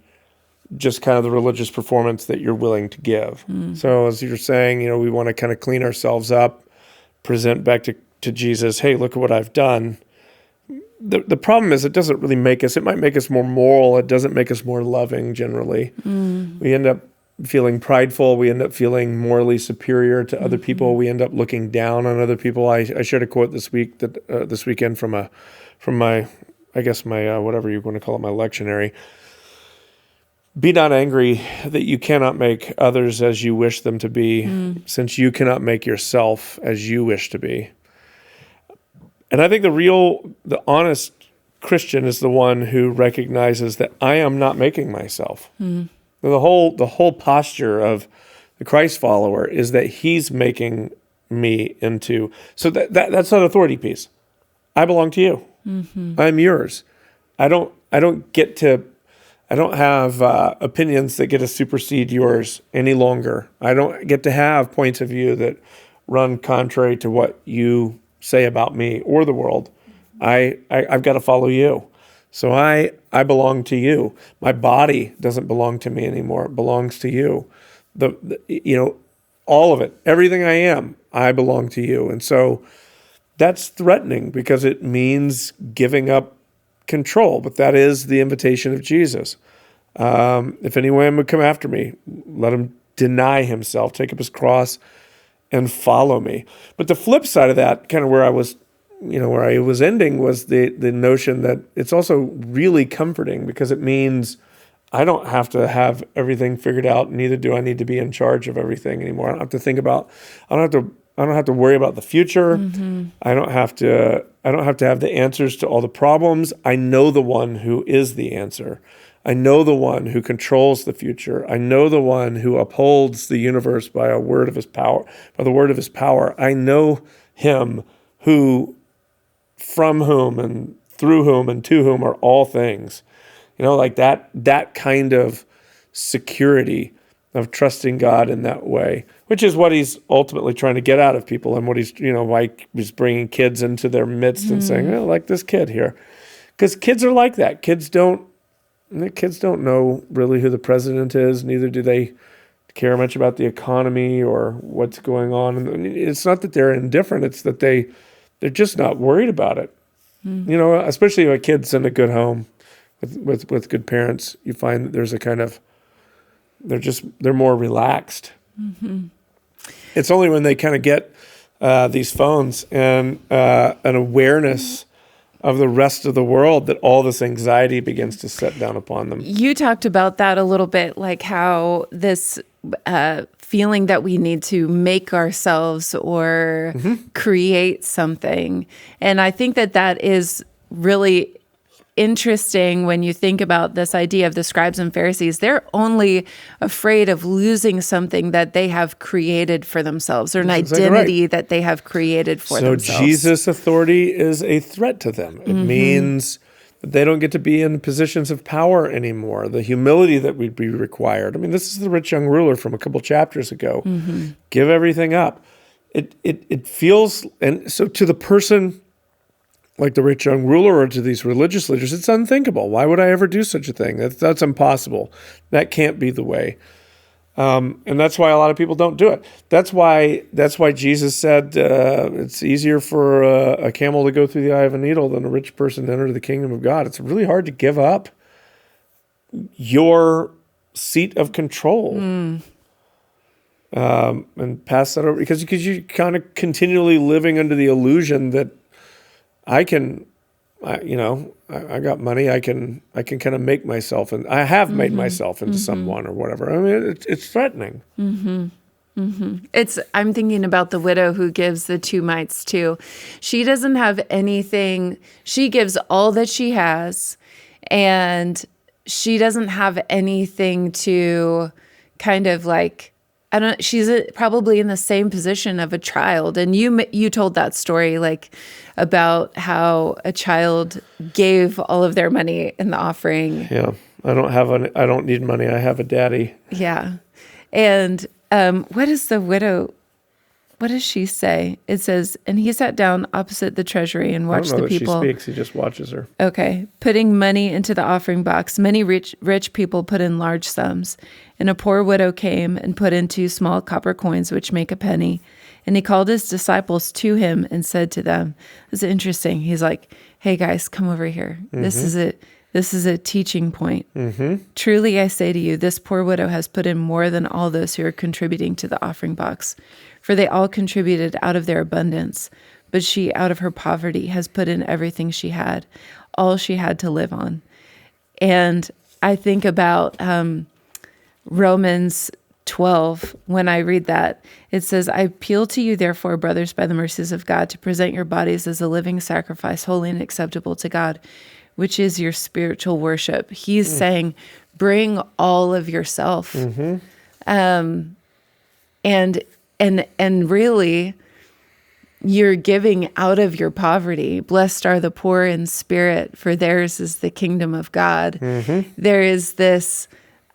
just kind of the religious performance that you're willing to give. So as you're saying, we want to kind of clean ourselves up, present back to Jesus, hey, look at what I've done. The problem is it doesn't really it might make us more moral. It doesn't make us more loving generally. We end up feeling prideful. We end up feeling morally superior to other people. We end up looking down on other people. I shared a quote this weekend from my, I guess my whatever you want to call it, my lectionary. Be not angry that you cannot make others as you wish them to be, since you cannot make yourself as you wish to be. And I think the honest Christian is the one who recognizes that I am not making myself. The whole posture of the Christ follower is that he's making me into. So that's not authority piece. I belong to you. I'm yours. I don't have opinions that get to supersede yours any longer. I don't get to have points of view that run contrary to what you say about me or the world. I've got to follow you. So I belong to you. My body doesn't belong to me anymore. It belongs to you. All of it, everything I am, I belong to you. And so that's threatening because it means giving up control. But that is the invitation of Jesus. If anyone would come after me, let him deny himself, take up his cross, and follow me. But the flip side of that, kind of where I was ending, was the notion that it's also really comforting because it means I don't have to have everything figured out. Neither do I need to be in charge of everything anymore. I don't have to think about. I don't have to worry about the future. I don't have to have the answers to all the problems. I know the one who is the answer. I know the one who controls the future. I know the one who upholds the universe by the word of his power. I know him from whom and through whom and to whom are all things. Like that kind of security of trusting God in that way, which is what he's ultimately trying to get out of people, and what he's, like he's bringing kids into their midst and saying, like this kid here. Because kids are like that. Kids don't know really who the president is, neither do they care much about the economy or what's going on. And it's not that they're indifferent, it's that they're just not worried about it. Especially if a kid's in a good home with good parents, you find that there's a kind of, they're more relaxed. It's only when they kind of get these phones and an awareness of the rest of the world that all this anxiety begins to set down upon them. You talked about that a little bit, like how this feeling that we need to make ourselves or create something. And I think that is really interesting when you think about this idea of the scribes and Pharisees. They're only afraid of losing something that they have created for themselves, or an identity that they have created for themselves. So Jesus' authority is a threat to them. It means that they don't get to be in positions of power anymore. The humility that would be required. I mean, this is the rich young ruler from a couple chapters ago. Give everything up. It feels, and so to the person like the rich young ruler or to these religious leaders, it's unthinkable. Why would I ever do such a thing? That's impossible. That can't be the way. And that's why a lot of people don't do it. That's why Jesus said it's easier for a camel to go through the eye of a needle than a rich person to enter the kingdom of God. It's really hard to give up your seat of control and pass that over, because you're kind of continually living under the illusion that I got money. I can kind of make myself, and I have made myself into someone or whatever. I mean, it's threatening. I'm thinking about the widow who gives the 2 mites too. She doesn't have anything. She gives all that she has, and she doesn't have anything to kind of like, she's probably in the same position of a child. And you told that story, like, about how a child gave all of their money in the offering. Yeah. I don't need money. I have a daddy. Yeah. And what does she say? It says, and he sat down opposite the treasury and watched the people. She speaks. He just watches her. Okay. Putting money into the offering box. Many rich people put in large sums. And a poor widow came and put in 2 small copper coins, which make a penny. And he called his disciples to him and said to them, this is interesting. He's like, hey guys, come over here. This is a teaching point. Truly I say to you, this poor widow has put in more than all those who are contributing to the offering box. For they all contributed out of their abundance, but she out of her poverty has put in everything she had, all she had to live on. And I think about Romans 12, when I read that, it says, I appeal to you, therefore, brothers, by the mercies of God, to present your bodies as a living sacrifice, holy and acceptable to God, which is your spiritual worship. He's saying, bring all of yourself. And really, you're giving out of your poverty. Blessed are the poor in spirit, for theirs is the kingdom of God. There is this,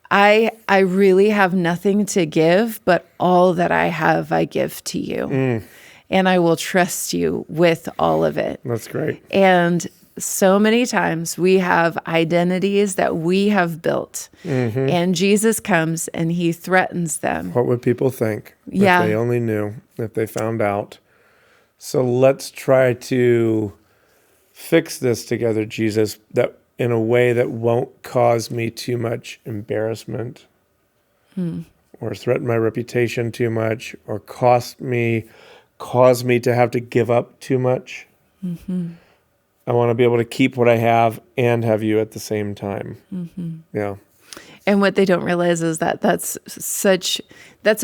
I really have nothing to give, but all that I have, I give to you. And I will trust you with all of it. That's great. And so many times we have identities that we have built, and Jesus comes and he threatens them. What would people think if they only knew, if they found out? So let's try to fix this together, Jesus, that in a way that won't cause me too much embarrassment or threaten my reputation too much or cause me to have to give up too much. I want to be able to keep what I have and have you at the same time. Yeah. And what they don't realize is that that's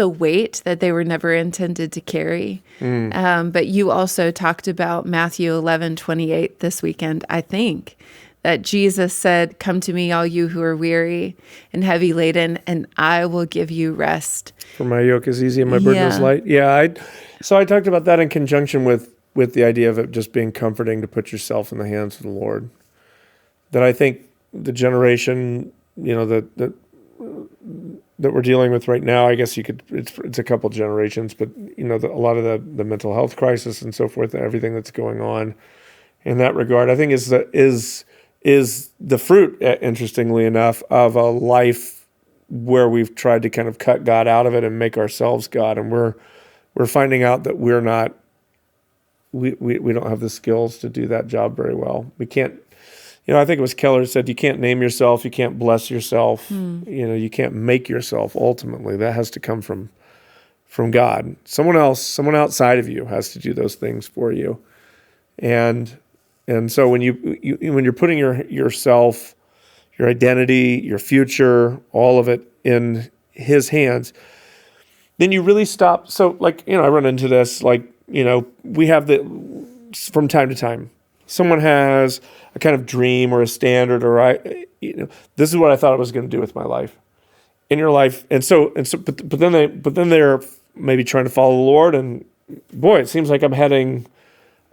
a weight that they were never intended to carry. But you also talked about Matthew 11:28 this weekend, I think, that Jesus said, come to me, all you who are weary and heavy laden, and I will give you rest. For my yoke is easy and my burden is light. Yeah. So I talked about that in conjunction with the idea of it just being comforting to put yourself in the hands of the Lord. That I think the generation, that we're dealing with right now, I guess it's a couple generations, but a lot of the mental health crisis and so forth, and everything that's going on in that regard, I think is the fruit, interestingly enough, of a life where we've tried to kind of cut God out of it and make ourselves God, and we're finding out that we're not. We don't have the skills to do that job very well. We can't. I think it was Keller said, you can't name yourself, you can't bless yourself, you can't make yourself ultimately. That has to come from God. Someone outside of you has to do those things for you. And so when you're putting yourself, your identity, your future, all of it in his hands, then you really stop. So I run into this, we have from time to time, someone has a kind of dream or a standard, or this is what I thought I was going to do with my life, in your life, but then they're maybe trying to follow the Lord, and boy, it seems like I'm heading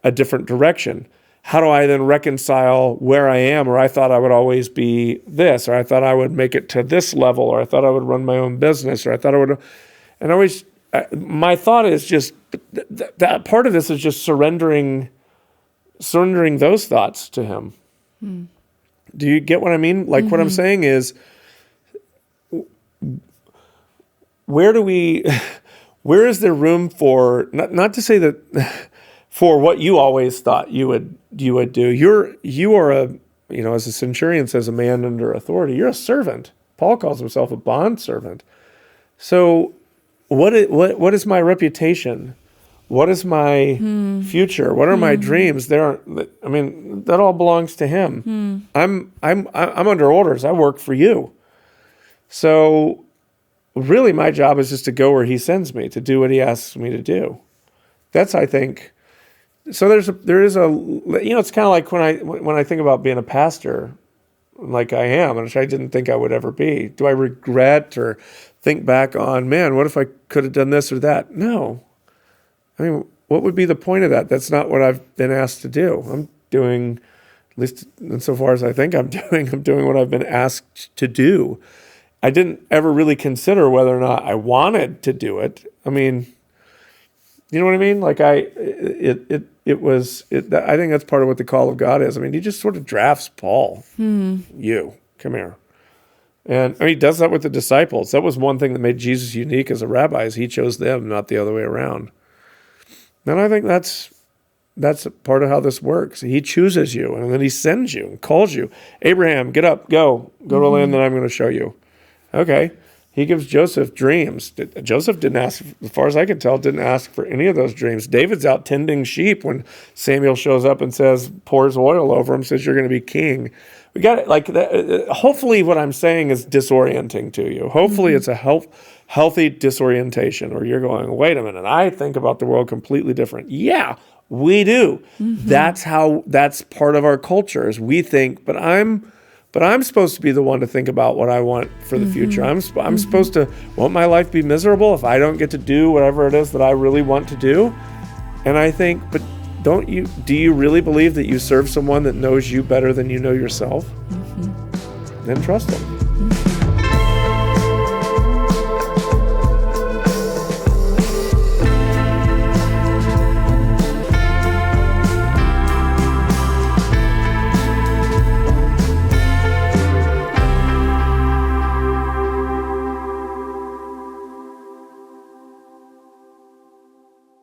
a different direction. How do I then reconcile where I am, or I thought I would always be this, or I thought I would make it to this level, or I thought I would run my own business, or I thought I would, and always, my thought is just that part of this is just surrendering those thoughts to him. Do you get what I mean? What I'm saying is, where is there room for, not to say that for what you always thought you would do. You are as the centurion says, a man under authority. You're a servant. Paul calls himself a bond servant. So what is my reputation? What is my future? What are my dreams? That all belongs to him. I'm under orders. I work for you. So really my job is just to go where he sends me, to do what he asks me to do. That's, I think. So it's kind of like when I think about being a pastor, like I am, which I didn't think I would ever be. Do I regret or think back on, man, what if I could have done this or that? No. What would be the point of that? That's not what I've been asked to do. I'm doing, at least insofar as I think I'm doing what I've been asked to do. I didn't ever really consider whether or not I wanted to do it. You know what I mean? I think that's part of what the call of God is. He just sort of drafts Paul. You, come here. And he does that with the disciples. That was one thing that made Jesus unique as a rabbi, is he chose them, not the other way around. And I think that's part of how this works. He chooses you, and then he sends you and calls you. Abraham, get up, go to a land that I'm going to show you. Okay. He gives Joseph dreams. Joseph didn't ask, as far as I can tell, didn't ask for any of those dreams. David's out tending sheep when Samuel shows up and pours oil over him, says, you're going to be king. We got it like that. Hopefully what I'm saying is disorienting to you. Hopefully it's a healthy disorientation, or you're going, wait a minute, I think about the world completely different. Yeah, we do. That's part of our culture, is we think, but I'm supposed to be the one to think about what I want for the future. I'm supposed to, won't my life be miserable if I don't get to do whatever it is that I really want to do? And I think, but do you really believe that you serve someone that knows you better than you know yourself? Then trust them.